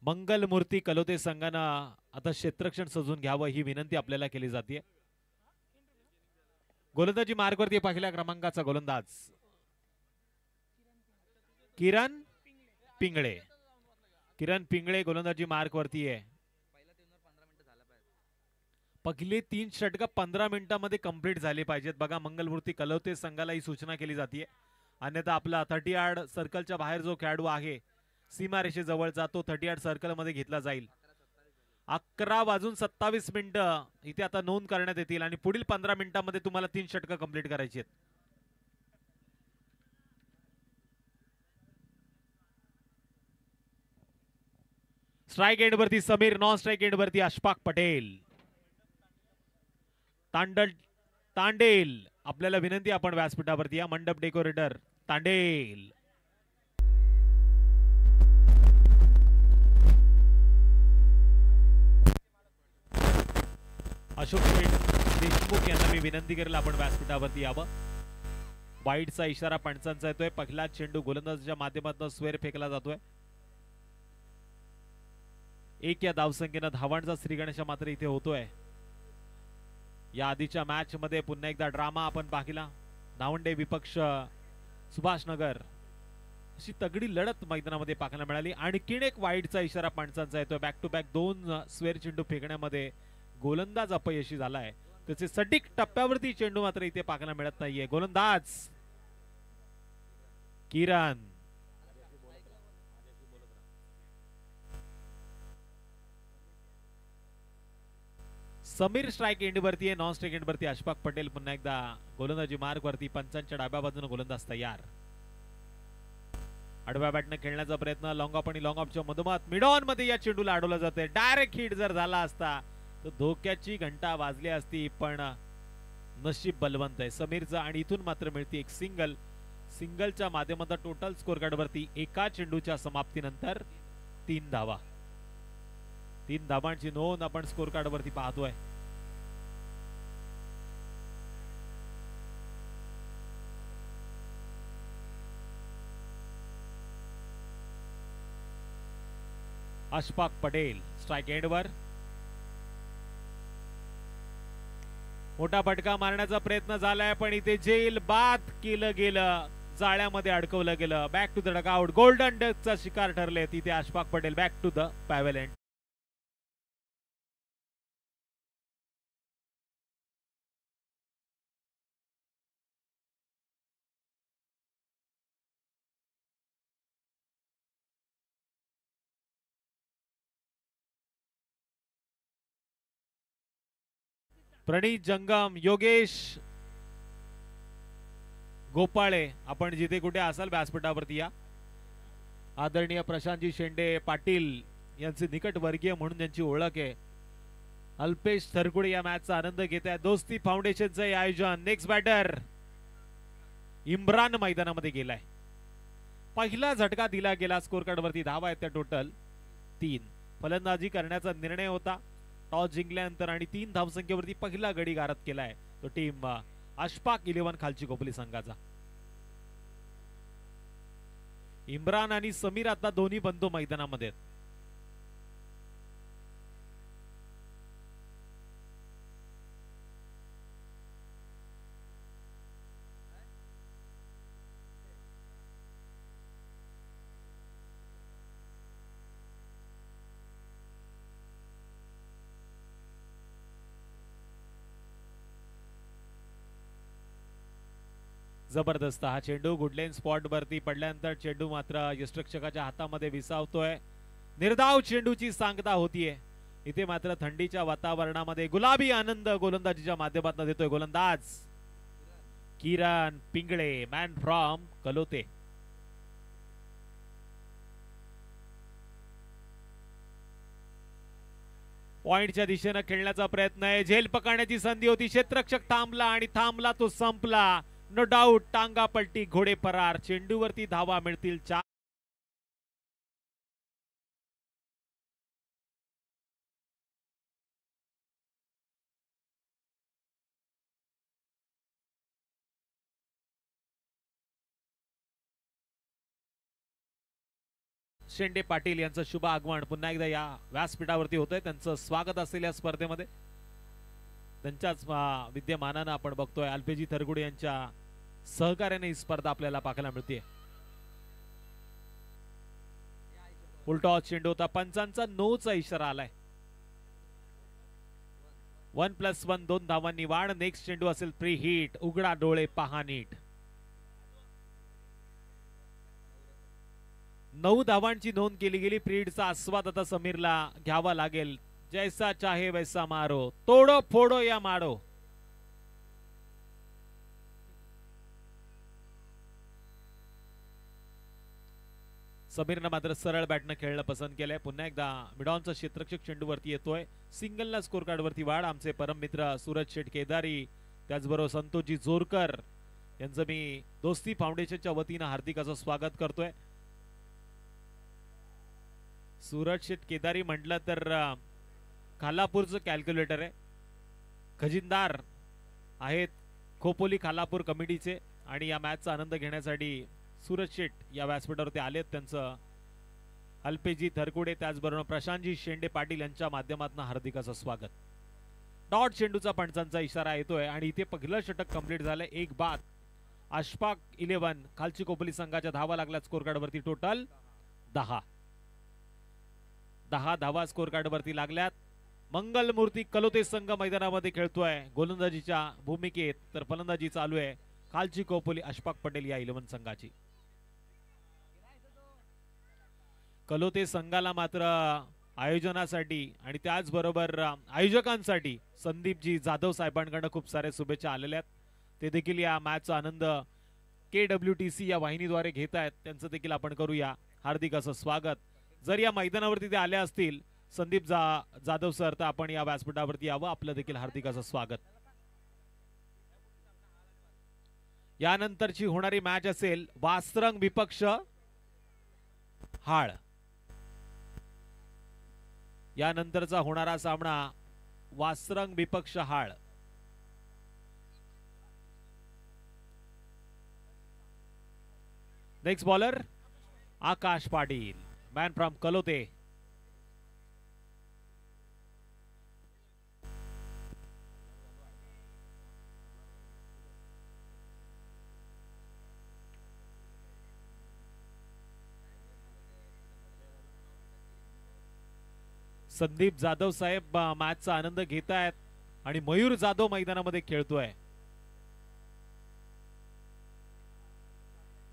मंगलमूर्ती कलोते संघानं आता क्षेत्ररक्षण सजून घ्यावं ही विनंती आपल्याला केली जाते. गोलंदाजी मार्गवरती पहिल्या क्रमांकाचा गोलंदाज किरण पिंगळे. किरण पिंगळे गोलंदाजी मार्कवरती आहे. पहिले 3 षटक 15 मिनिटांमध्ये कंप्लीट झाले पाहिजेत. बघा मंगलमूर्ती कलोते संघाला ही सूचना केली जाते. अन्यथा आपला 30 यार्ड सर्कलच्या बाहेर जो खेळाडू आहे सीमारेषेजवळचा तो 30 यार्ड सर्कल मध्ये घेतला जाईल. 11:27 इथे आता नोंद करण्यात येतील आणि पुढील 15 मिनिटांमध्ये तुम्हाला 3 षटक कंप्लीट करायची आहेत. स्ट्राइक एंड वरती समीर, नॉन स्ट्राइक एंड वरती अशफाक पटेल. तांडेल आपल्याला विनंती आपण व्यासपीठावरती या. मंडप डेकोरेटर तांडेल. अशोक देशमुख यांना मी विनंती करेल आपण व्यासपीठावरती यावं. वाईटचा इशारा पंचांचा येतोय. पहिला चेंडू गोलंदाजाच्या माध्यमातून स्वेर फेकला जातोय. एक या धावसंख्येनं धावांचा श्रीगणेश मात्र इथे होतोय. या आधीच्या मॅच मध्ये पुन्हा एकदा ड्रामा आपण पाहिला. नावंडे विपक्ष सुभाषनगर अशी तगडी लढत मैदानामध्ये पाहायला मिळाली. आणखीन एक वाईटचा इशारा पंचांचा येतोय. बॅक टू बॅक 2 स्वेर चेंडू फेकण्यामध्ये गोलंदाज अपयशी झालाय. त्याचे सटीक टप्प्यावरती चेंडू मात्र इथे पाहायला मिळत नाहीये. गोलंदाज किरण. समीर स्ट्राइक एंड वरती आहे. नॉन स्ट्राइक एंड वरती अशफाक पटेल पुन्हा एकदा गोलंदाजी मार्ग वरती. पंचांच्या डाव्या बाजूने गोलंदाज तयार. आडव्या बॅटने खेळण्याचा प्रयत्न. लॉंग ऑफ आणि लॉंग ऑफच्या मधोमध मिड ऑन मध्ये या चेंडूला अडवलं जाते. डायरेक्ट हिट जर झाला असता तर धोक्याची घंटा वाजली असती, पण नशीब बलवंत आहे समीरचं आणि इथून मात्र मिळते एक सिंगल. सिंगलच्या माध्यमातून टोटल स्कोर कार्ड वरती एका चेंडूच्या समाप्तीनंतर 3 धावा. 3 धावांची नोंद आपण स्कोर कार्ड वरती पाहतोय. अशफाक पटेल स्ट्राइक एंडवर. मोठा फटका मारण्याचा प्रयत्न झालाय पण इथे जेल बाद केलं गेलं. जाळ्यामध्ये अडकवलं गेलं. Back to the dugout. Golden डकचा शिकार ठरले तिथे Ashfaq Patel. Back to the pavilion. Pranit Jangam, Yogesh Gopale आपण जिथे कुठे असाल व्यासपीठावरती या. आदरणीय प्रशांतजी शेंडे पाटील यांचे निकट वर्गीय म्हणून त्यांची ओळख आहे. अल्पेश थरकुडे या मॅचचा आनंद घेत आहे. दोस्ती फाउंडेशनचं आयोजन. नेक्स्ट बॅटर इम्रान मैदानामध्ये गेलाय. पहिला झटका दिला गेला. स्कोर कार्ड वरती धावा आहेत त्या टोटल 3. फलंदाजी करण्याचा निर्णय होता टॉस जिंकल्यानंतर आणि 3 धावसंख्येवरती पहिला गडी गारद केलाय तो टीम अशफाक 11 खालची खोपली संघाचा. इम्रान आणि समीर आता दोन्ही बंधू मैदानामध्ये. जबरदस्त हा चेंडू गुडलेन स्पॉट वरती पडल्यानंतर चेंडू मात्र यष्टिरक्षकाच्या हातामध्ये विसावतोय. निर्धाव चेंडूची सांगता होतीये. इथे मात्र थंडीच्या वातावरणामध्ये गुलाबी आनंद गोलंदाजीच्या माध्यमातून देतोय गोलंदाज किरण पिंगळे, मॅन फ्रॉम कलोते. पॉइंटच्या दिशेने खेळण्याचा प्रयत्न आहे. झेल पकडण्याची संधी होती. क्षेत्ररक्षक थांबला आणि थांबला तो संपला. नो डाऊट टांगा पलटी घोडे फरार. चेंडूवरती धावा मिळतील 4. शेंडे पाटील यांचं शुभ आगमन पुन्हा एकदा या व्यासपीठावरती होतंय. त्यांचं स्वागत असेल या स्पर्धेमध्ये. त्यांच्याच विद्यमानानं आपण बघतोय अल्पेजी थरगुडे यांच्या सहकार्याने ही स्पर्धा आपल्याला पाहायला मिळते. उलटा चेंडू होता, पंचांचा नोचा इशारा आलाय. 1+1 2 धावांनी वाढ. नेक्स्ट चेंडू असेल प्री हिट. उघडा डोळे पहा नीट. 9 धावांची नोंद केली गेली. प्री हिटचा आस्वाद आता समीरला घ्यावा लागेल. जैसा चाहे वैसा मारो, तोडो फोडो या माडो. समीरनं मात्र सरळ बॅटनं खेळणं पसंत केलंय. पुन्हा एकदा मिडॉनचा क्षेत्ररक्षक चेंडूवरती येतोय. सिंगलला स्कोर कार्ड वरती वाढ. आमचे परम मित्र सूरज शेठ केदारी, त्याचबरोबर संतोषजी जोरकर यांचं मी दोस्ती फाउंडेशनच्या वतीनं हार्दिक असं स्वागत करतोय. सूरज शेठ केदारी म्हटलं तर खालापूरचं कॅल्क्युलेटर आहे. खजिनदार आहेत खोपोली खालापूर कमिटीचे आणि या मॅचचा आनंद घेण्यासाठी सूरज शेठ या व्यासपीठावरती आलेत. त्यांचं अल्पेजी थरकुडे त्याचबरोबर प्रशांतजी शेंडे पाटील यांच्या माध्यमातून हार्दिक असं स्वागत. डॉट चेंडूचा पंचांचा इशारा येतोय आणि इथे पहिलं षटक कंप्लीट झालंय. एक बाद. अशफाक 11 खालची कोपली संघाच्या धावा लागल्या स्कोर कार्ड वरती. टोटल 10 धावा स्कोर कार्ड वरती लागल्यात. मंगलमूर्ती कलोते संघ मैदानामध्ये खेळतोय गोलंदाजीच्या भूमिकेत, तर फलंदाजी चालू आहे खालची कोपोली अशफाक पटेल या 11 संघाची. कलोते संघाला मात्र आयोजनासाठी आणि त्याचबरोबर आयोजकांसाठी संदीपजी जाधव साहेबांकडून खूप साऱ्या शुभेच्छा आलेल्या आहेत. ते देखील या मॅचचा आनंद KWTC या वाहिनीद्वारे घेत आहेत. त्यांचं देखील आपण करूया हार्दिक असं स्वागत. जर या मैदानावरती ते आले असतील संदीप जाधव सर, तर आपण या व्यासपीठावरती यावं. आपलं देखील हार्दिक असं स्वागत. यानंतरची होणारी मॅच असेल वासरंग विपक्ष हाळ. यानंतरचा होणारा सामना वासरंग विपक्ष हाळ. Next bowler Akash Patil, man from Kalote. Sandeep Jadhav साहेब मॅचचा आनंद घेत आहेत आणि मयूर जाधव मैदानामध्ये खेळतोय.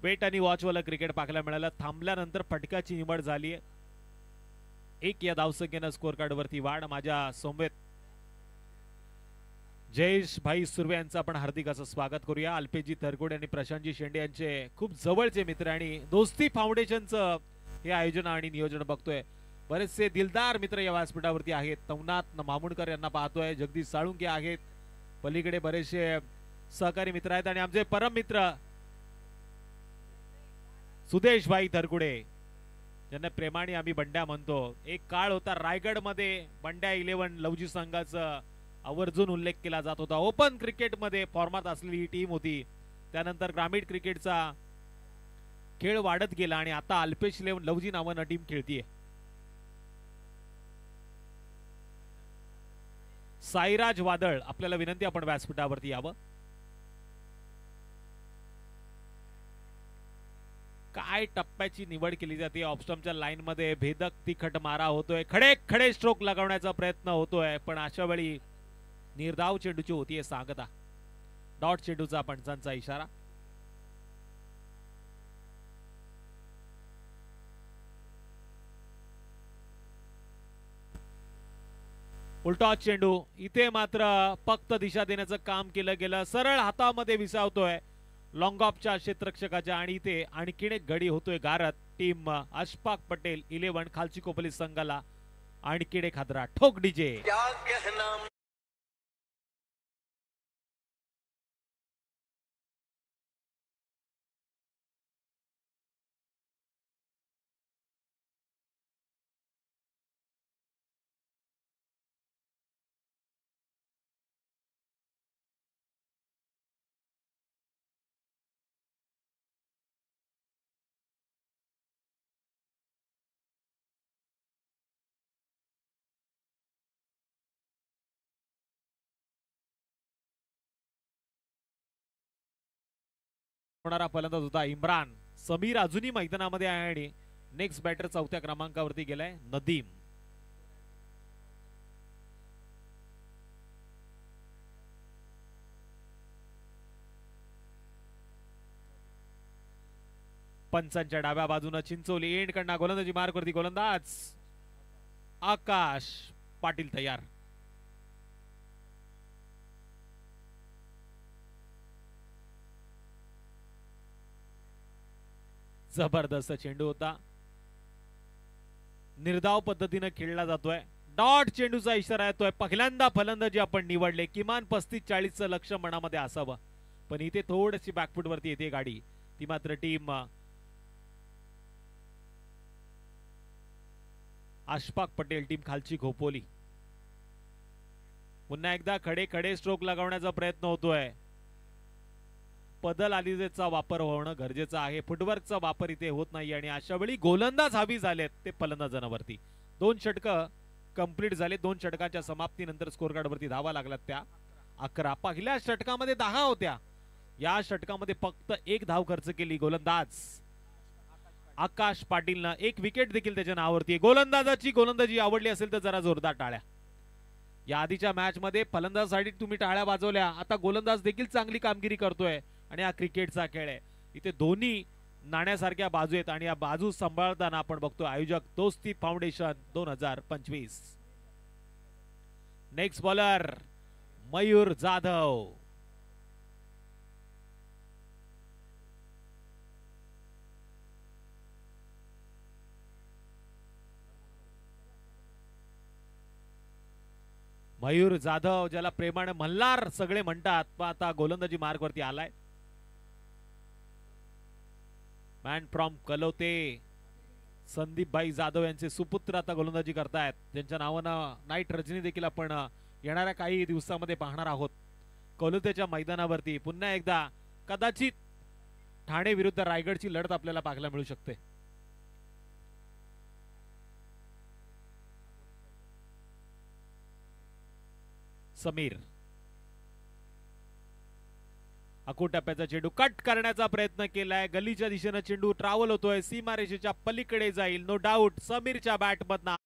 वेट आणि वॉच वाला क्रिकेट पाहायला मिळालं. थांबल्यानंतर फटकाची निवड झाली आहे. 1 या धावसंख्येनं स्कोर कार्ड वरती वाढ. माझ्या सोबत जयेश भाई सुर्वे यांचं आपण हार्दिक असं स्वागत करूया. अल्पेजी थरगुडे आणि प्रशांतजी शेंडे यांचे खूप जवळचे मित्र आणि दोस्ती फाउंडेशनचं हे आयोजन आणि नियोजन बघतोय. बरेचसे दिलदार मित्र या व्यासपीठावरती आहेत. नवनाथ मामुणकर यांना पाहतोय. जगदीश साळुंके आहेत. पलीकडे बरेचसे सहकारी मित्र आहेत आणि आमचे परम मित्र सुदेश भाई थरकुडे, ज्यांना प्रेमाने आम्ही बंड्या म्हणतो. एक काळ होता रायगड मध्ये बंड्या 11 लवजी संघाचा आवर्जून उल्लेख केला जात होता. ओपन क्रिकेट मध्ये फॉर्मात असलेली ही टीम होती. त्यानंतर ग्रामीण क्रिकेटचा खेळ वाढत गेला आणि आता अल्पेश 11 लवजी नावानं टीम खेळतीये. साईराज वादळ, आपल्याला विनंती आपण व्यासपीठावरती यावं. काय टप्प्याची निवड केली जाते. ऑफस्टम्पच्या लाईन मध्ये भेदक तिखट मारा होतोय. खडे खडे स्ट्रोक लगावण्याचा प्रयत्न होतोय, पण अशा वेळी निर्धाव चेंडूची होतीये सांगता. डॉट चेंडूचा पंचांचा इशारा. उलटा चेंडू. इथे मात्र फक्त दिशा देण्याचं काम केलं गेलं. सरळ हातामध्ये विसावतोय लॉंग ऑफच्या क्षेत्ररक्षकाच्या आणि इथे आणखीन एक गडी होतोय गारत. टीम अशफाक पटेल 11 खालची कोपली संघाला आणखीन एक हादरा. ठोक डीजे. होणारा फलंदाज होता इम्रान. समीर अजूनही मैदानामध्ये आहे आणि नेक्स्ट बॅटर चौथ्या क्रमांकावरती गेलाय नदीम. पंचांच्या डाव्या बाजूने चिंचोली एंड कडनं गोलंदाजी मार्कवरती गोलंदाज आकाश पाटील तयार. जबरदस्त चेंडू होता, निर्धाव पद्धतीने खेळला जातोय. डॉट चेंडूचा इशारा येतोय. पहिल्यांदा फलंदाजी आपण निवडले, किमान 35-40 लक्ष मनामध्ये असावं, पण इथे थोडीशी बॅकफूट वरती येते गाडी. ती मात्र टीम अशफाक पटेल टीम खालची खोपोली. पुन्हा एकदा खडे खडे स्ट्रोक लगावण्याचा प्रयत्न होतोय. पदल आलिजेचा वापर होणं गरजेचं आहे. फुटवर्कचा वापर इथे होत नाही आणि अशा वेळी गोलंदाज हवी झालेत ते फलंदाजांवरती. 2 षटकं कंप्लीट झाले. 2 षटकांच्या समाप्तीनंतर स्कोर कार्ड वरती धावा लागल्यात त्या 11. पहिल्या षटकामध्ये 10 होत्या. या षटकामध्ये फक्त 1 धाव खर्च केली गोलंदाज आकाश पाटीलनं. 1 विकेट देखील त्याच्या नावावरती. गोलंदाजाची गोलंदाजी आवडली असेल तर जरा जोरदार टाळ्या. या आधीच्या मॅच मध्ये फलंदाजासाठी तुम्ही टाळ्या वाजवल्या, आता गोलंदाज देखील चांगली कामगिरी करतोय आणि हा क्रिकेटचा खेळ आहे. इथे दोन्ही नाण्यासारख्या बाजू आहेत आणि या बाजू सांभाळताना आपण बघतो आयोजक दोस्ती फाउंडेशन 2025. नेक्स्ट बॉलर मयूर जाधव. मयूर जाधव ज्याला प्रेमाने मल्हार सगळे म्हणतात, पण आता गोलंदाजी मार्गवरती आलाय. मॅन फ्रॉम कलोते संदीप भाई जाधव यांचे सुपुत्र आता गोलंदाजी करतायत, ज्यांच्या नावानं नाईट रजनी देखील आपण येणाऱ्या काही दिवसामध्ये पाहणार आहोत कलोतेच्या मैदानावरती. पुन्हा एकदा कदाचित ठाणे विरुद्ध रायगडची लढत आपल्याला पाहायला मिळू शकते. समीर अकोटप्प्याचा चेंडू कट करण्याचा प्रयत्न केलाय. गलीच्या दिशेने चेंडू ट्रॅव्हल होतोय, सीमारेषेच्या पलीकडे जाईल नो डाऊट. समीरच्या बॅटमधनं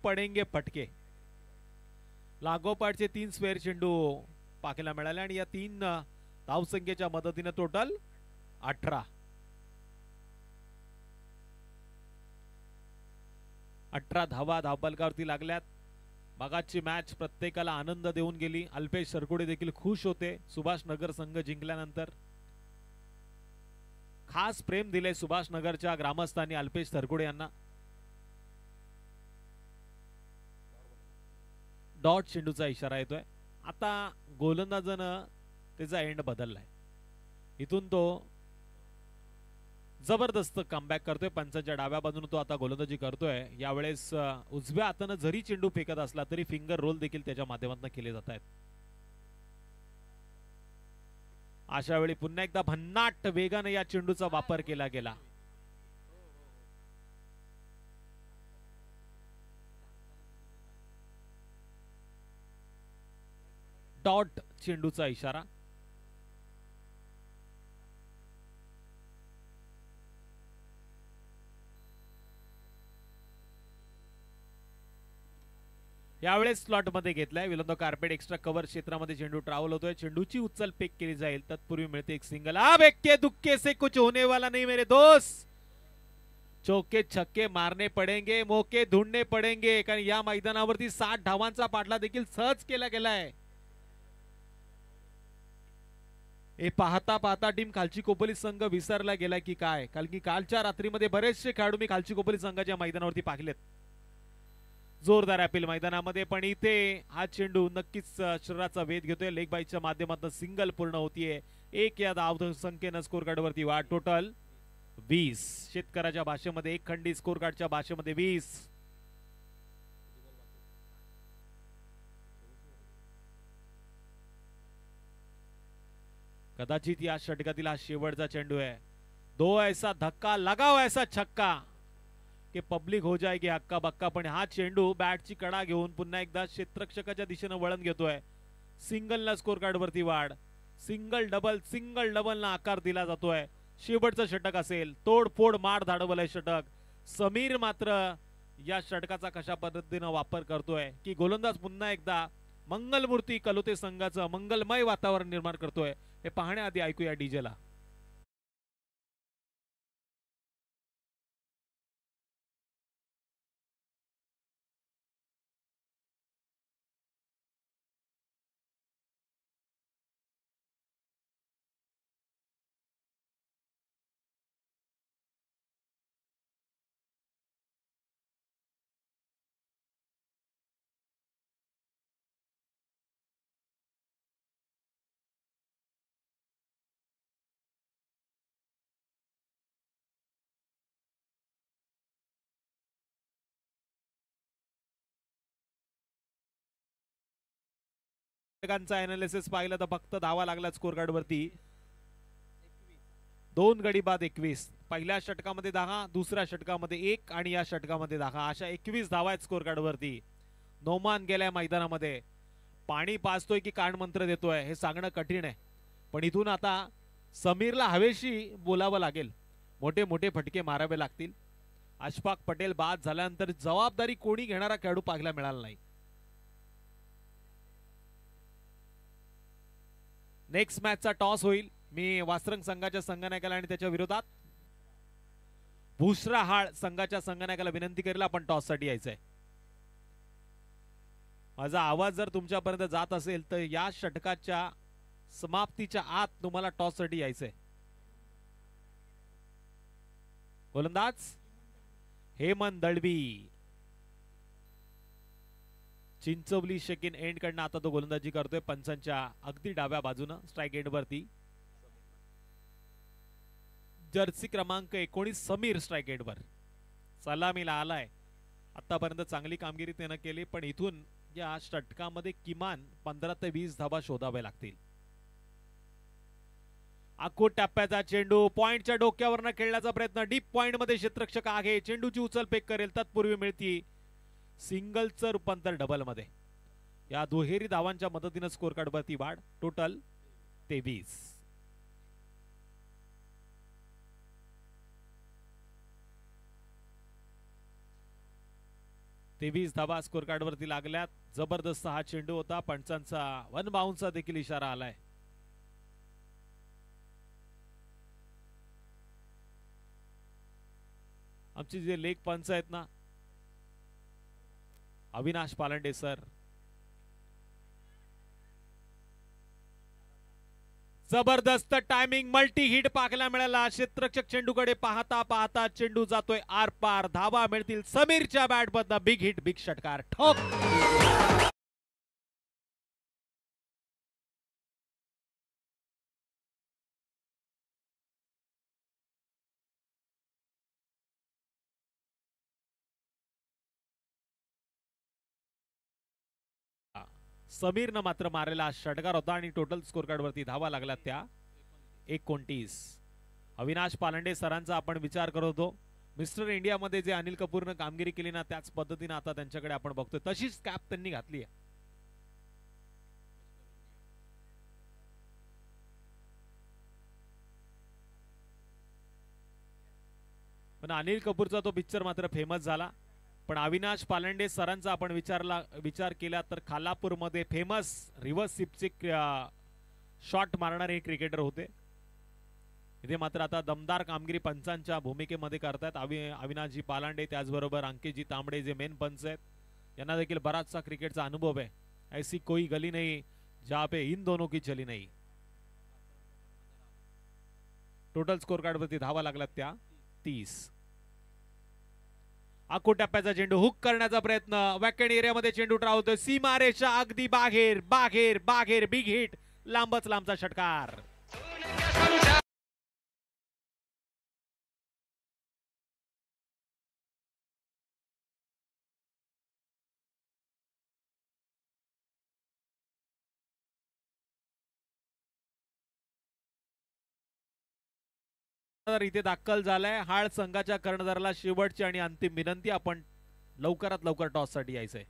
पडेंगे फटके. लागोपाठचे 3 स्क्वेअर चेंडू पाहायला मिळाले आणि या 3 धावसंख्येच्या मदतीने टोटल 18 धावा धावफलकावरती लागल्यात. मगाची मॅच प्रत्येकाला आनंद देऊन गेली. अल्पेश सरकुडे देखील खुश होते सुभाष नगर संघ जिंकल्यानंतर. खास प्रेम दिले सुभाष नगरच्या ग्रामस्थांनी अल्पेश सरकुडे यांना. डॉट चेंडूचा इशारा येतोय. आता गोलंदाजानं त्याचा एंड बदललाय. इथून तो जबरदस्त कमबॅक करतोय. पंचांच्या डाव्या बाजूने तो आता गोलंदाजी करतोय. यावेळेस उजव्या हाताने जरी चेंडू फेकत असला तरी फिंगर रोल देखील त्याच्या माध्यमातून केले जात आहेत. अशा वेळी पुन्हा एकदा भन्नाट वेगाने या चेंडूचा वापर केला गेला. डॉट चेंडूचा इशारा. यावेळेस स्लॉट मध्ये घेतलाय. विलंब कार्पेट एक्स्ट्रा कव्हर क्षेत्रामध्ये चेंडू ट्रॅव्हल होतोय. चेंडूची उचल पेक केली जाईल. तत्पूर्वी मिळते एक सिंगल. अब एक्के दुक्के से कुछ होने वाला नहीं मेरे दोस्त. चौके छक्के मारने पडेंगे, मौके ढूंढने पडेंगे. कारण या मैदानावरती 60 धावांचा पाठला देखील सहज केला गेलाय. हे पाहता पाहता टीम खालची कोपली संघ विसरला गेला की काय. कारण की कालच्या रात्रीमध्ये बरेचसे खेळाडू मी खालची कोपली संघाच्या मैदानावरती पाहिलेत. जोरदार अपील मैदानामध्ये. पण इथे हा चेंडू नक्कीच शरीराचा वेध घेतोय. लेग बाईच्या माध्यमातून सिंगल पूर्ण होतीये. एक या धाव संख्येनं स्कोर कार्ड वरती वाढ. टोटल 20. शेतकऱ्याच्या भाषेमध्ये एक खंडी, स्कोर कार्डच्या भाषेमध्ये 20. कदाचित या षटकातील हा शेवटचा चेंडू आहे. दो ऐसा धक्का लगाओ ऐसा छक्का की पब्लिक हो जाएगी हक्का बक्का. पण हा चेंडू बॅटची कडा घेऊन पुन्हा एकदा क्षेत्ररक्षकाच्या दिशेने वळण घेतोय. सिंगल ना स्कोर कार्ड वरती वाढ. सिंगल डबल ना आकार दिला जातोय. शेवटचं षटक असेल. तोडफोड मार धाडवलंय षटक. समीर मात्र या षटकाचा कशा पद्धतीनं वापर करतोय की गोलंदाज पुन्हा एकदा मंगलमूर्ती कलोते संघाचं मंगलमय वातावरण निर्माण करतोय. हे पाहण्याआधी ऐकूया डीजेला. अनालिसिस पाहिलं तर फक्त धावा लागला स्कोर कार्ड वरती. 2 गडी बाद 21. पहिल्या षटकामध्ये 10, दुसऱ्या षटकामध्ये 1 आणि या षटकामध्ये 10. अशा 21 धावा आहेत स्कोर कार्ड वरती. नोमान गेल्या मैदानामध्ये. पाणी पाजतोय की कान मंत्र देतोय हे सांगणं कठीण आहे. पण इथून आता समीरला हवेशी बोलावं लागेल. मोठे मोठे फटके मारावे लागतील. अशफाक पटेल बाद झाल्यानंतर जबाबदारी कोणी घेणारा खेळाडू पाहायला मिळाला नाही. नेक्स्ट मॅचचा टॉस होईल. मी वासरंग संघाच्या संघनायकाला आणि त्याच्या विरोधात भुसराहाळ संघाच्या संघनायकाला विनंती करेल आपण टॉस साठी यायचंय. माझा आवाज जर तुमच्यापर्यंत जात असेल तर या षटकाच्या समाप्तीच्या आत तुम्हाला टॉस साठी यायचंय. गोलंदाज हेमंत दळवी. चिंचवली शेकिन एंड कडनं आता तो गोलंदाजी करतोय. पंचांच्या अगदी डाव्या बाजूनं स्ट्राइक एंड वरती. जर्सी क्रमांक 19 समीर स्ट्राइक एंड वर सलामीला आलाय. आतापर्यंत चांगली कामगिरी त्यानं केली. पण इथून या षटकामध्ये किमान 15 ते 20 धावा शोधाव्या लागतील. आखूट टप्प्याचा चेंडू पॉइंटच्या डोक्यावरनं खेळण्याचा प्रयत्न. डीप पॉइंट मध्ये क्षेत्ररक्षक आहे. चेंडूची उचल पेक करेल. तत्पूर्वी मिळती सिंगलचं रूपांतर डबल मध्ये. या दुहेरी धावांच्या मदतीने स्कोर कार्ड वरती वाढ. टोटल 23. धावा स्कोर कार्ड वरती लागल्यात. जबरदस्त हा चेंडू होता. पंचांचा वन बाउन्सचा देखील इशारा आलाय. आमचे जे लेग पंच आहेत ना अविनाश पालंडे सर, जबरदस्त टायमिंग मल्टी हिट पाहायला मिळाला. क्षेत्ररक्षक चेंडूकडे पाहता पाहता चेंडू जातोय आर पार. धावा मिळतील समीरच्या बॅट मधनं. बिग हिट बिग षटकार ठोक. समीरनं मात्र मारलेला षटकार होता आणि टोटल स्कोर कार्ड वरती धावा लागल्या त्या 29. अविनाश पालंडे सरांचा आपण विचार करत होतो. मिस्टर इंडिया मध्ये जे अनिल कपूरनं कामगिरी केली ना त्याच पद्धतीने आता त्यांच्याकडे आपण बघतोय. तशीच कॅप त्यांनी घातली आहे. पण अनिल कपूरचा तो पिक्चर मात्र फेमस झाला. पण अविनाश पालंडे सरांचा आपण विचार केला तर खालापूरमध्ये फेमस रिव्हर्स स्वीपचे शॉट मारणारे क्रिकेटर होते. इथे मात्र आता दमदार कामगिरी पंचांच्या भूमिकेमध्ये करतात अविनाशजी पालांडे, त्याचबरोबर अंकितजी तांबडे जे मेन पंच आहेत. यांना देखील बराचसा क्रिकेटचा अनुभव आहे. ऐसी कोई गली नहीं जहां पे इन दोनों की चली नहीं. टोटल स्कोर कार्ड वरती धावा लागल्यात त्या 30. आखो टप्प्याचा चेंडू हुक करण्याचा प्रयत्न, वॅकेंड एरियामध्ये चेंडू ट्रावतोय, सीमारेषा अगदी बाहेर बाहेर बाहेर, बिग हिट, लांबच लांबचा षटकार. इथे दाखल झालाय. हाळ संघाच्या कर्णधाराला शेवटची आणि अंतिम विनंती, आपण लवकरात लवकर टॉस साठी यायचंय.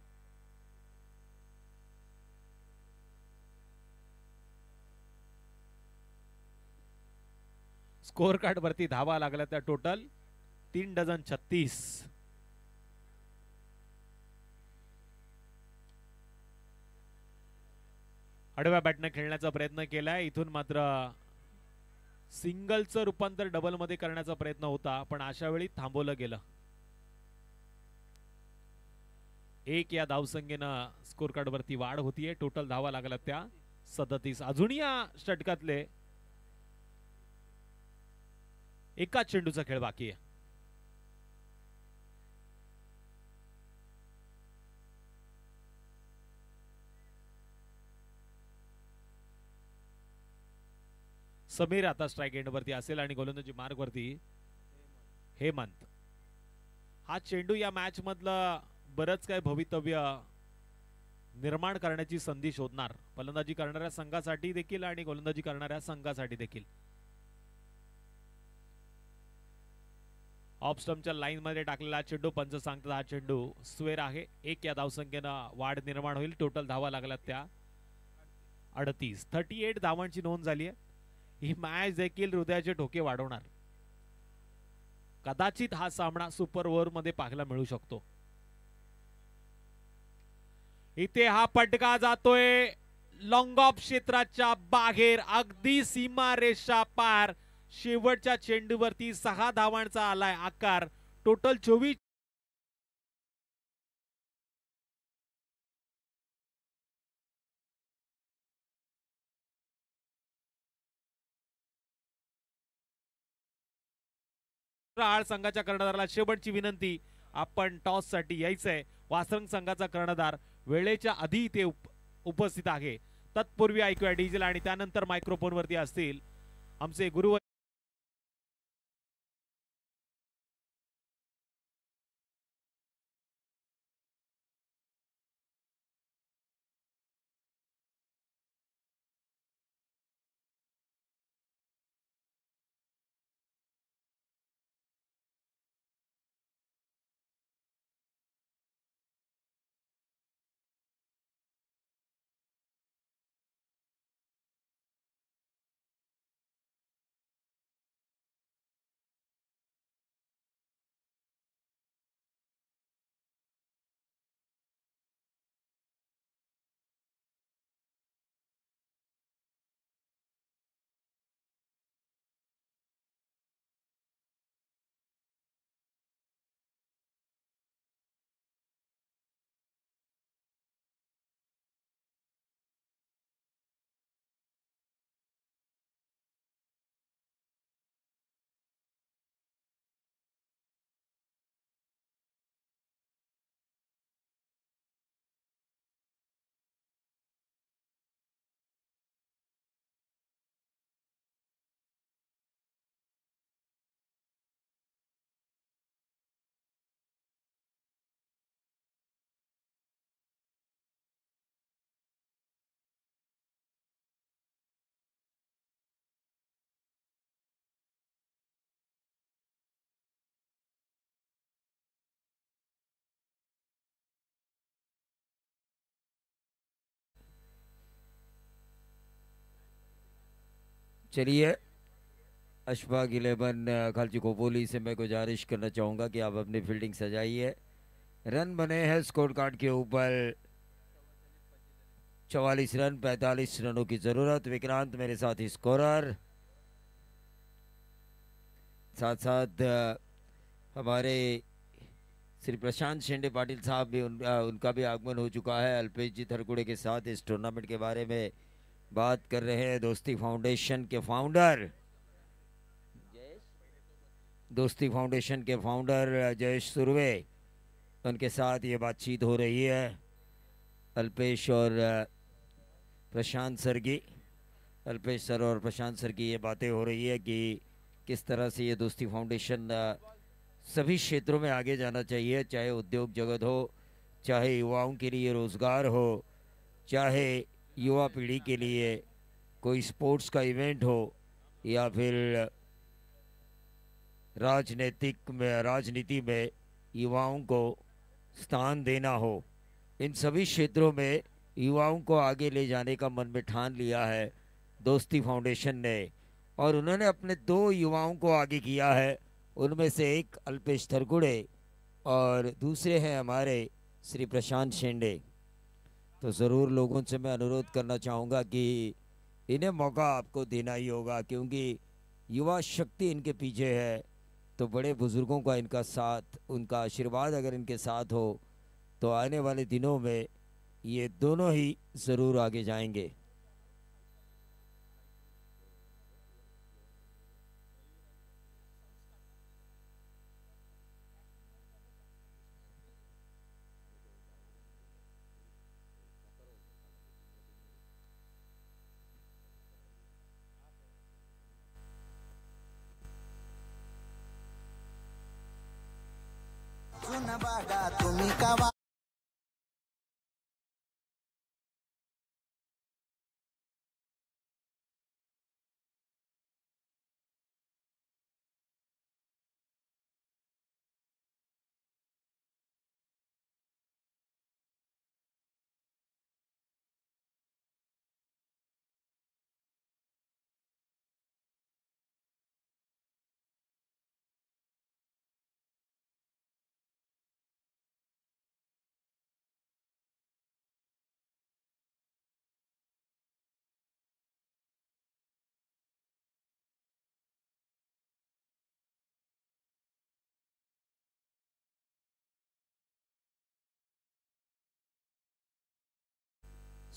स्कोर कार्ड वरती धावा लागल्या त्या टोटल 3 डझन 36. आडव्या बॅटने खेळण्याचा प्रयत्न केलाय. इथून मात्र सिंगलचं रूपांतर डबल मध्ये करण्याचा प्रयत्न होता, पण अशा वेळी थांबवलं गेलं. 1 या धावसंख्येनं स्कोर कार्ड वरती वाढ होतीये. टोटल धावा लागल्या त्या 37. अजून या षटकातले एका चेंडूचा खेळ बाकी आहे. समीर आता स्ट्राइक एंड वरती असेल आणि गोलंदाजी मार्ग वरती हेमंत. हा चेंडू या मॅच मधलं बरंच काय भवितव्य निर्माण करण्याची संधी शोधणार, फलंदाजी करणाऱ्या संघासाठी देखील आणि गोलंदाजी करणाऱ्या संघासाठी देखील. ऑफ स्टंपच्या लाईन मध्ये टाकलेला चेंडू, पंच सांगतात हा चेंडू स्वेर आहे. 1 या धावसंख्येनं वाढ निर्माण होईल. टोटल धावा लागल्यात त्या 38. 38 धावांची नोंद झाली आहे. ही मॅच देखील हृदयाचे ठोके वाढवणार. कदाचित हा सामना सुपर ओव्हर मध्ये पाहायला मिळू शकतो. इथे हा पटका जातोय लॉंग ऑफ क्षेत्राच्या बाहेर, अगदी सीमारेषा पार. शेवटच्या चेंडूवरती 6 धावांचा आलाय आकार. टोटल 24. आळ संघाच्या कर्णधाराला शेवटची विनंती, आपण टॉस साठी यायचंय. वासरंग संघाचा कर्णधार वेळेच्या आधी इथे उपस्थित आहे. तत्पूर्वी ऐकूया डीजेल आणि त्यानंतर मायक्रोफोन वरती असतील आमचे गुरु चलिए, अशफाक 11 खालची खोपोली से मैं गुजारिश करना चाहूँगा कि आप अपनी फील्डिंग सजाइए। रन बने हैं स्कोर कार्ड के ऊपर 44 रन, 45 रनों की ज़रूरत। विक्रांत मेरे साथ ही स्कोरर, साथ साथ हमारे श्री प्रशांत शेंडे पाटिल साहब भी उनका भी आगमन हो चुका है। अल्पेश जी थरकुड़े के साथ इस टूर्नामेंट के बारे में बात कर रहे हैं। दोस्ती फाउंडेशन के फाउंडर जयेश सुरवे, उनके साथ ये बातचीत हो रही है। अल्पेश और प्रशांत सर की, अल्पेश सर और प्रशांत सर की ये बातें हो रही है कि किस तरह से ये दोस्ती फाउंडेशन सभी क्षेत्रों में आगे जाना चाहिए, चाहे उद्योग जगत हो, चाहे युवाओं के लिए रोज़गार हो, चाहे युवा पीढ़ी के लिए कोई स्पोर्ट्स का इवेंट हो, या फिर राजनीति में युवाओं को स्थान देना हो। इन सभी क्षेत्रों में युवाओं को आगे ले जाने का मन में ठान लिया है दोस्ती फाउंडेशन ने, और उन्होंने अपने 2 युवाओं को आगे किया है। उनमें से एक अल्पेश थरकुड़े और दूसरे हैं हमारे श्री प्रशांत शेंडे। तो ज़रूर लोगों से मैं अनुरोध करना चाहूँगा कि इन्हें मौका आपको देना ही होगा, क्योंकि युवा शक्ति इनके पीछे है। तो बड़े बुजुर्गों का इनका साथ, उनका आशीर्वाद अगर इनके साथ हो तो आने वाले दिनों में ये दोनों ही ज़रूर आगे जाएंगे। तुम्ही का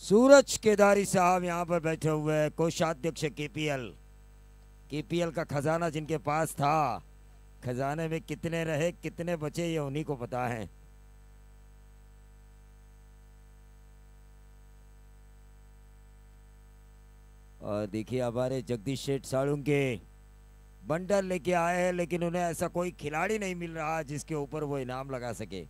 सूरज केदारी साहब यहाँ पर बैठे हुए हैं, कोषाध्यक्ष केपीएल का खजाना जिनके पास था, खजाने में कितने रहे कितने बचे ये उन्हीं को पता है। और देखिए हमारे जगदीश शेठ साळुंके बंडल लेके आए हैं, लेकिन उन्हें ऐसा कोई खिलाड़ी नहीं मिल रहा जिसके ऊपर वो इनाम लगा सके।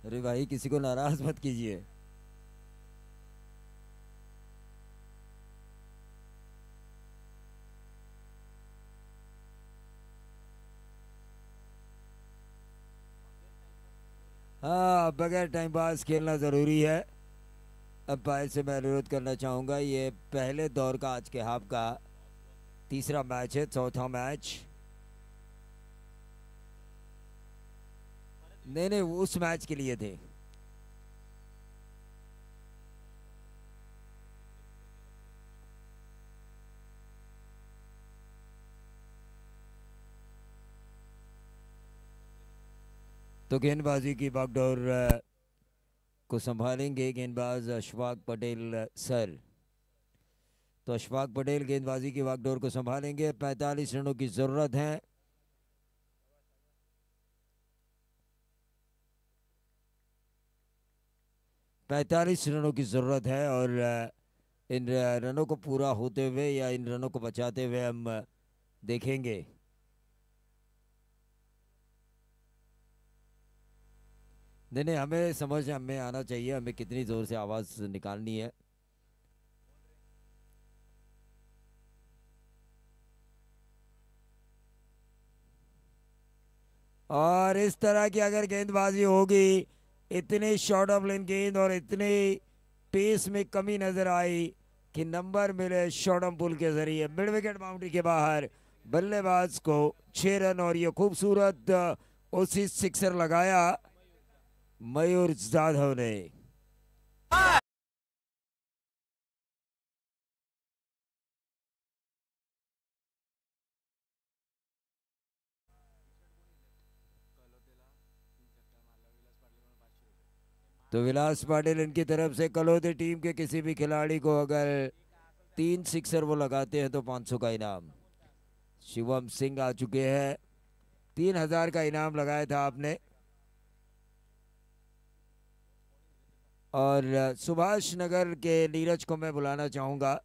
अरे भाई, किसी को नाराज मत कीजिए। हाँ, बगैर टाइम पास खेलना ज़रूरी है। अंपायर से मैं अनुरोध करना चाहूँगा, ये पहले दौर का आज के हाफ का तीसरा मैच है, चौथा मैच नहीं नहीं, उस मैच के लिए थे। तो गेंदबाजी की बागडोर को संभालेंगे गेंदबाज अशफाक पटेल सर। तो अशफाक पटेल गेंदबाजी की बागडोर को संभालेंगे। 45 रनों की ज़रूरत है। पैंतालीस रनों की ज़रूरत है, और इन रनों को पूरा होते हुए या इन रनों को बचाते हुए हम देखेंगे। नहीं नहीं, हमें समझ हमें आना चाहिए हमें कितनी ज़ोर से आवाज़ निकालनी है। और इस तरह की अगर गेंदबाजी होगी, इतने शॉर्ट ऑफ लेन गेंद और इतने पेस में कमी नजर आई कि नंबर मिले शॉर्ट ऑफ पुल के जरिए मिड विकेट बाउंड्री के बाहर बल्लेबाज को 6 रन। और ये खूबसूरत ओसी सिक्सर लगाया मयूर जाधव ने। तो विलास पाटिल इनकी तरफ से कलोते टीम के किसी भी खिलाड़ी को अगर 3 सिक्सर वो लगाते हैं तो 500 का इनाम। शिवम सिंह आ चुके हैं, 3000 का इनाम लगाया था आपने। और सुभाष नगर के नीरज को मैं बुलाना चाहूंगा।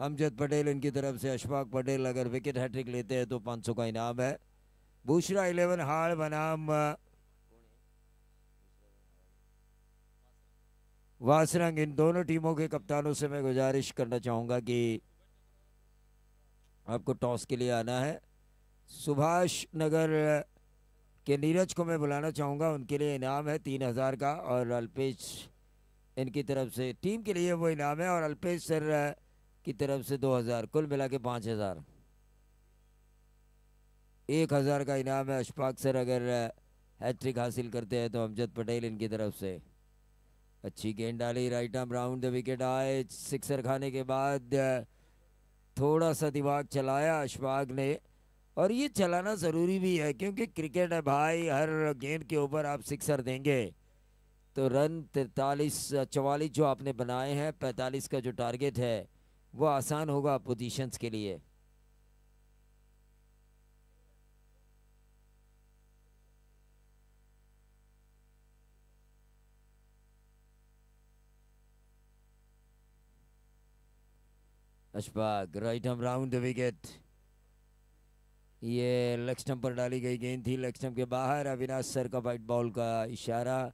अमजद पटेल इनकी तरफ से, अशफाक पटेल अगर विकेट हैट्रिक लेते हैं तो 500 का इनाम है। बुशरा 11 हाड़ बनाम वासरंग, इन दोनों टीमों के कप्तानों से मैं गुजारिश करना चाहूंगा कि आपको टॉस के लिए आना है। सुभाष नगर के नीरज को मैं बुलाना चाहूंगा, उनके लिए इनाम है 3000 का। और अल्पेश इनकी तरफ से टीम के लिए वो इनाम है, और अल्पेश सर की तरफ से 2000, कुल मिला के 5000। 1000 का इनाम है। अशफाक सर अगर हैट्रिक हासिल करते हैं तो अमजद पटेल इनकी तरफ से। अच्छी गेंद डाली, right arm round the wicket आए। सिक्सर खाने के बाद थोड़ा सा दिमाग चलाया अशफाक ने, और ये चलाना ज़रूरी भी है क्योंकि क्रिकेट है भाई, हर गेंद के ऊपर आप सिक्सर देंगे तो रन 43-44 जो आपने बनाए हैं, 45 का जो टारगेट है वो आसान होगा पोजीशंस के लिए। Ashfaq right arm round the wicket, ये लेग स्टंप पर डाली गई गेंद थी, लेग स्टंप के बाहर। अविनाश सर का वाइट बॉल का इशारा।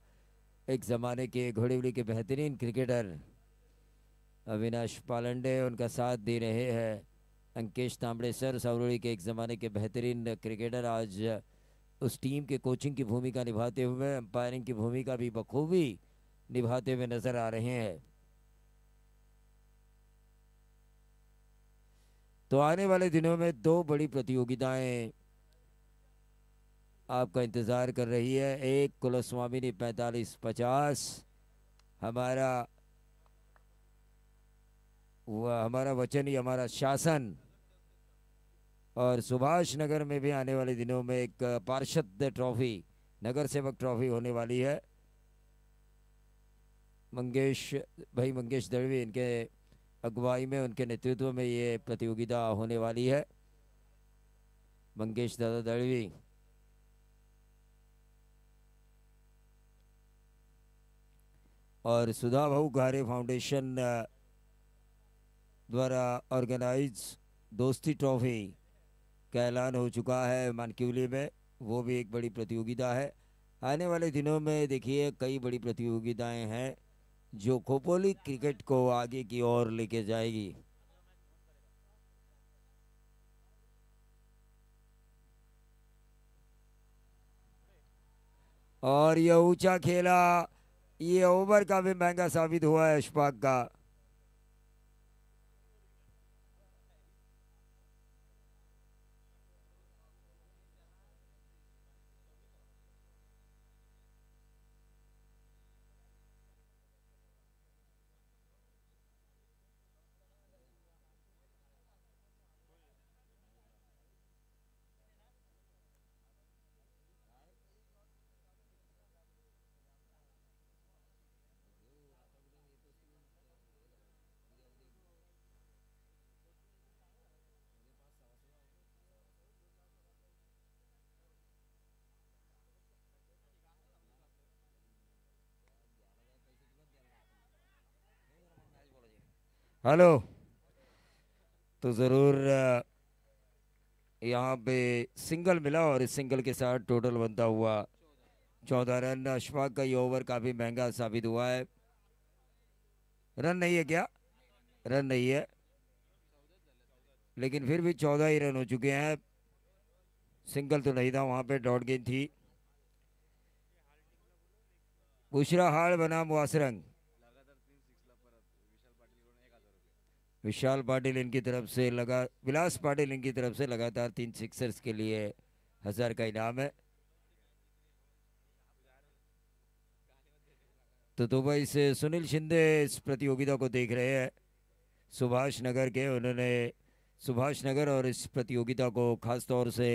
एक ज़माने के घोड़ेवली के बेहतरीन क्रिकेटर अविनाश पालंडे उनका साथ दे रहे हैं। अंकेश तांबड़े सर सावरोड़ी के एक ज़माने के बेहतरीन क्रिकेटर आज उस टीम के कोचिंग की भूमिका निभाते हुए, अंपायरिंग की भूमिका भी बखूबी निभाते हुए नजर आ रहे हैं। तो आने वाले दिनों में 2 बड़ी प्रतियोगिताएं आपका इंतज़ार कर रही है। एक कुलस्वामिनी 45-50 हमारा वचन ही हमारा शासन, और सुभाष नगर में भी आने वाले दिनों में एक पार्षद ट्रॉफी, नगर सेवक ट्रॉफी होने वाली है। मंगेश दड़वी इनके अगुवाई में, उनके नेतृत्व में ये प्रतियोगिता होने वाली है। मंगेश दादा दड़वी और सुधा भाऊ घारे फाउंडेशन द्वारा ऑर्गेनाइज दोस्ती ट्रॉफी का ऐलान हो चुका है मानक्यूली में, वो भी एक बड़ी प्रतियोगिता है। आने वाले दिनों में देखिए कई बड़ी प्रतियोगिताएं हैं जो खोपोली क्रिकेट को आगे की ओर लेके जाएगी। और ये ऊंचा खेला, ये ओवर का भी महंगा साबित हुआ है अशफाक का। हेलो, तो ज़रूर यहाँ पे सिंगल मिला और इस सिंगल के साथ टोटल बनता हुआ 14 रन। अशफाक का ये ओवर काफ़ी महंगा साबित हुआ है। रन नहीं है क्या? रन नहीं है, लेकिन फिर भी 14 ही रन हो चुके हैं। सिंगल तो नहीं था वहां पे, डॉट गेंद थी। बुशरा हार बना मुआसरंग। विशाल पाटिल इनकी तरफ से लगा विलास पाटिल इनकी तरफ से लगातार 3 सिक्सर्स के लिए 1000 का इनाम है। तो दुबई से सुनील शिंदे इस प्रतियोगिता को देख रहे हैं, सुभाष नगर के। उन्होंने सुभाष नगर और इस प्रतियोगिता को खास तौर से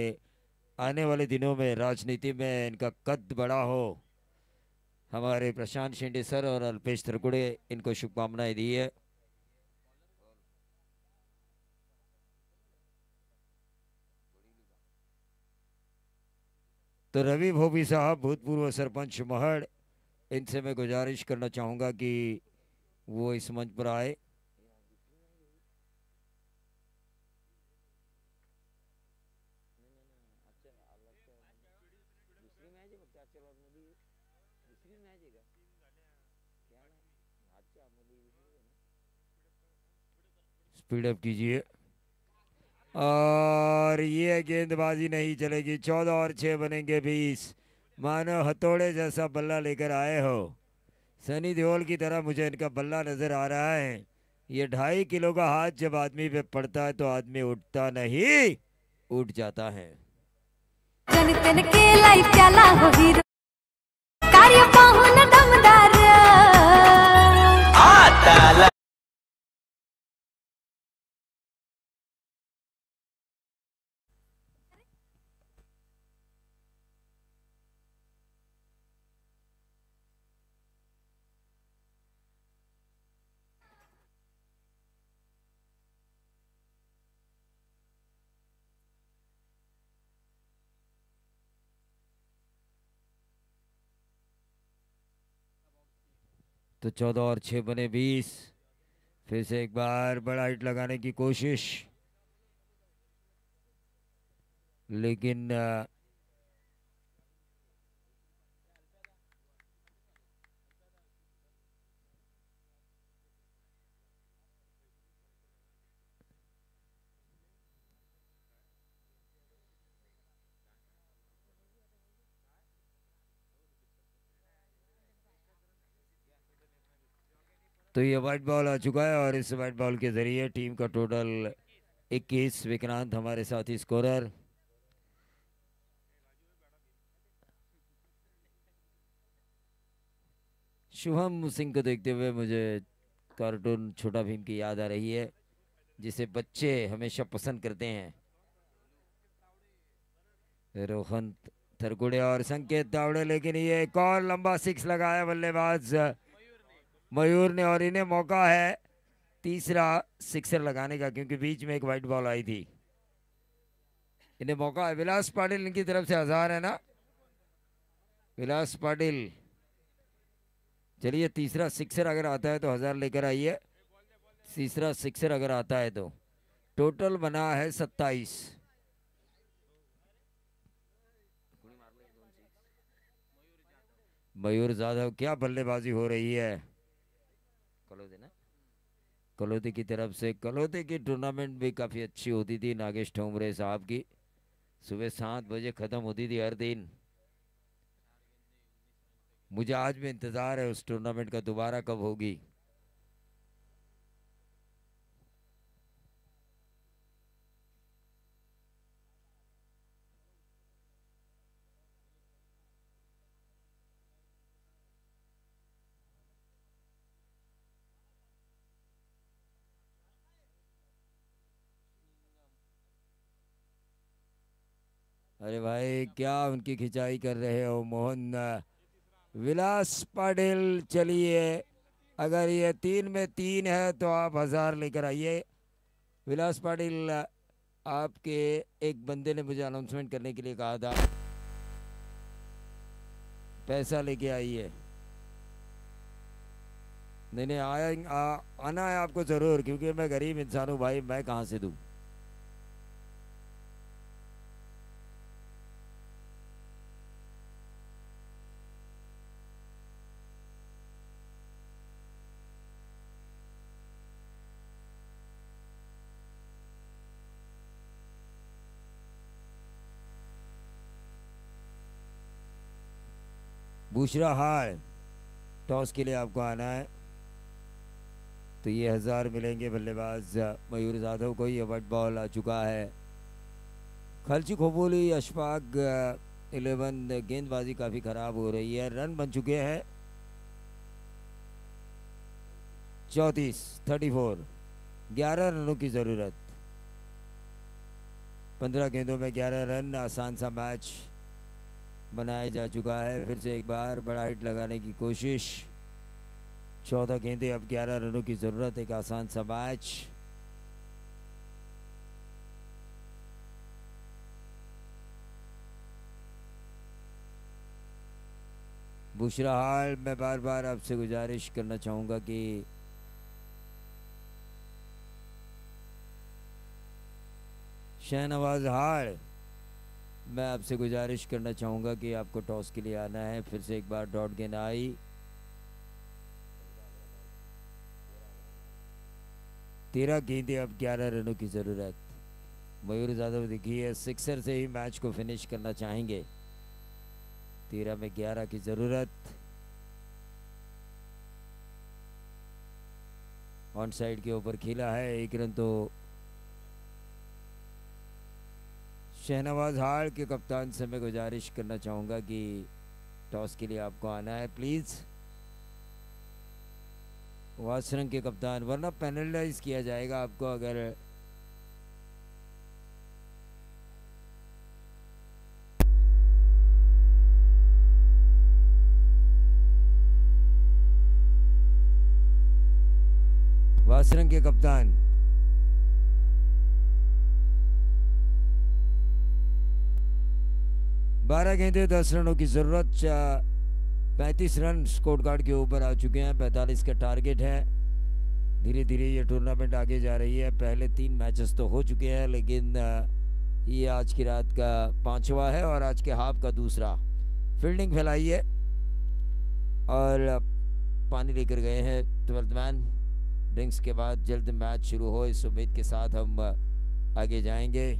आने वाले दिनों में राजनीति में इनका कद बड़ा हो, हमारे प्रशांत शिंदे सर और अल्पेश थरकुड़े इनको शुभकामनाएं दी है। तो रवि भोपी साहब, भूतपूर्व सरपंच महड़, इनसे मैं गुजारिश करना चाहूंगा कि वो इस मंच पर आए। स्पीड अप कीजिए। और ये गेंदबाजी नहीं चलेगी। 14 और 6 बनेंगे 20। मानो हथौड़े जैसा बल्ला लेकर आए हो। सनी देओल की तरह मुझे इनका बल्ला नजर आ रहा है। ये 2.5 किलो का हाथ जब आदमी पे पड़ता है तो आदमी उठता नहीं, उठ जाता है। जनतन के लाई प्याला हो हीरो कार्य पाहुन दमदार आता तो 14 और 6 बने 20। फिर से एक बार बड़ा हिट लगाने की कोशिश, लेकिन तो ये वाइट बॉल आ चुका है और इस वाइट बॉल के जरिए टीम का टोटल 21। विक्रांत हमारे साथी स्कोरर। शुभम सिंह को देखते हुए मुझे कार्टून छोटा भीम की याद आ रही है, जिसे बच्चे हमेशा पसंद करते हैं। रोहन थरकुड़े और संकेत तावड़े, लेकिन ये एक और लंबा 6 लगाया बल्लेबाज मयूर ने। और इन्हें मौका है तीसरा सिक्सर लगाने का, क्योंकि बीच में एक वाइट बॉल आई थी। इन्हें मौका है। विलास पाटिल इनकी तरफ से 1000 है ना। विलास पाटिल, चलिए तीसरा सिक्सर अगर आता है तो 1000 लेकर आइए। तीसरा सिक्सर अगर आता है तो टोटल बना है 27। मयूर जाधव, क्या बल्लेबाजी हो रही है। कलोते की तरफ से। कलोते की टूर्नामेंट भी काफ़ी अच्छी होती थी नागेश ठोमरे साहब की। सुबह 7 बजे ख़त्म होती थी हर दिन। मुझे आज भी इंतज़ार है उस टूर्नामेंट का दोबारा कब होगी। अरे भाई क्या उनकी खिंचाई कर रहे हो मोहन। विलास पाटिल, चलिए अगर ये 3 में 3 है तो आप 1000 लेकर आइए। विलास पाटिल, आपके एक बंदे ने मुझे अनाउंसमेंट करने के लिए कहा था, पैसा लेके आइए। नहीं नहीं, आना है आपको ज़रूर, क्योंकि मैं गरीब इंसान हूँ भाई, मैं कहाँ से दूँ। बुशरा हाल, टॉस के लिए आपको आना है। तो ये 1000 मिलेंगे बल्लेबाज मयूर जाधव को। ये वट बॉल आ चुका है। खलची खोबोली अशफाक 11, गेंदबाजी काफ़ी ख़राब हो रही है। रन बन चुके हैं 34, 11 रनों की ज़रूरत। 15 गेंदों में 11 रन, आसान सा मैच बनाया जा चुका है। फिर से एक बार बड़ा हिट लगाने की कोशिश। 14 गेंदें, अब 11 रनों की ज़रूरत, एक आसान सा मैच। बुशरा हाल, मैं बार बार आपसे गुजारिश करना चाहूँगा कि शहनवाज हाल, मैं आपसे गुजारिश करना चाहूँगा कि आपको टॉस के लिए आना है। फिर से एक बार डॉट गेंद आई। 13 गेंदें, अब 11 रनों की ज़रूरत। मयूर जाधव देखिए सिक्सर से ही मैच को फिनिश करना चाहेंगे। 13 में 11 की ज़रूरत। ऑन साइड के ऊपर खेला है, 1 रन तो शहनवाज हाल के कप्तान से मैं गुजारिश करना चाहूँगा कि टॉस के लिए आपको आना है प्लीज़। वासरंग के कप्तान, वरना पेनल्टाइज किया जाएगा आपको अगर वासरंग के कप्तान। बारह गेंदे 10 रनों की जरूरत। 35 रन स्कोर कार्ड के ऊपर आ चुके हैं। 45 का टारगेट है। धीरे धीरे ये टूर्नामेंट आगे जा रही है। पहले 3 मैचेस तो हो चुके हैं, लेकिन ये आज की रात का 5वां है और आज के हाफ का दूसरा। फील्डिंग फैलाई है और पानी लेकर गए हैं 12th मैन। ड्रिंक्स के बाद जल्द मैच शुरू हो, इस उम्मीद के साथ हम आगे जाएंगे।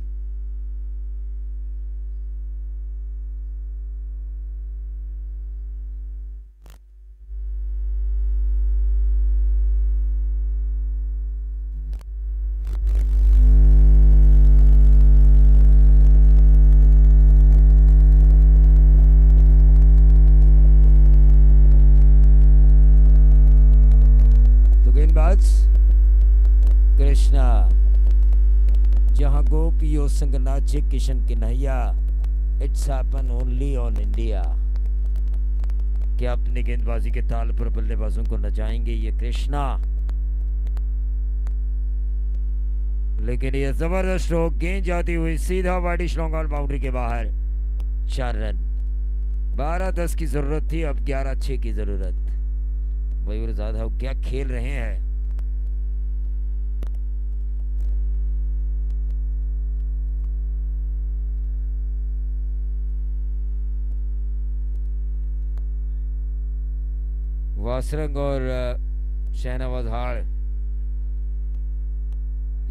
कृष्णा, जहां गोपियों संग नाचे Kishan Kanhaiya, it's happen only on India. क्या अपनी गेंदबाजी के ताल पर बल्लेबाजों को नचाएंगे ये कृष्णा? लेकिन ये जबरदस्त स्ट्रोक, गेंद जाती हुई सीधा वाइड लॉन्ग ऑन बाउंड्री के बाहर। 4 रन। 12-10 की जरूरत थी, अब 11-6 की जरूरत। मयूर जाधव क्या खेल रहे हैं। वासरंग और शहनवाज हाल,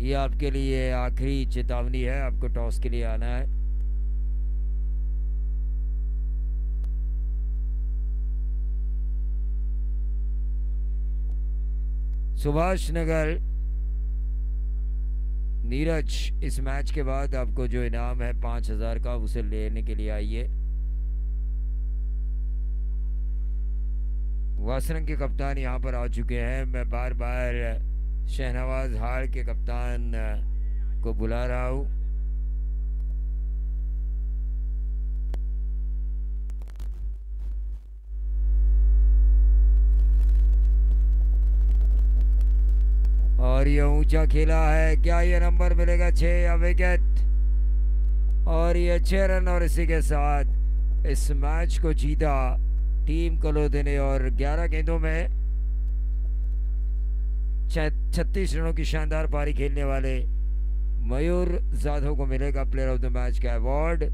ये आपके लिए आखिरी चेतावनी है। आपको टॉस के लिए आना है। सुभाष नगर नीरज, इस मैच के बाद आपको जो इनाम है 5000 का, उसे लेने के लिए आइए। वासरंग के कप्तान यहाँ पर आ चुके हैं। मैं बार बार शहनवाज हाल के कप्तान को बुला रहा हूँ। और ये ऊंचा खेला है, क्या ये नंबर मिलेगा? 6 या विकेट? और ये 6 रन, और इसी के साथ इस मैच को जीता टीम कलोदे ने। और 11 गेंदों में 36 रनों की शानदार पारी खेलने वाले मयूर जाधव को मिलेगा प्लेयर ऑफ द मैच का अवार्ड,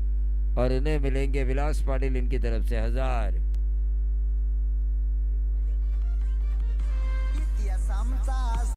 और इन्हें मिलेंगे विलास पाटिल इनकी तरफ से 1000। इतिहास आमचा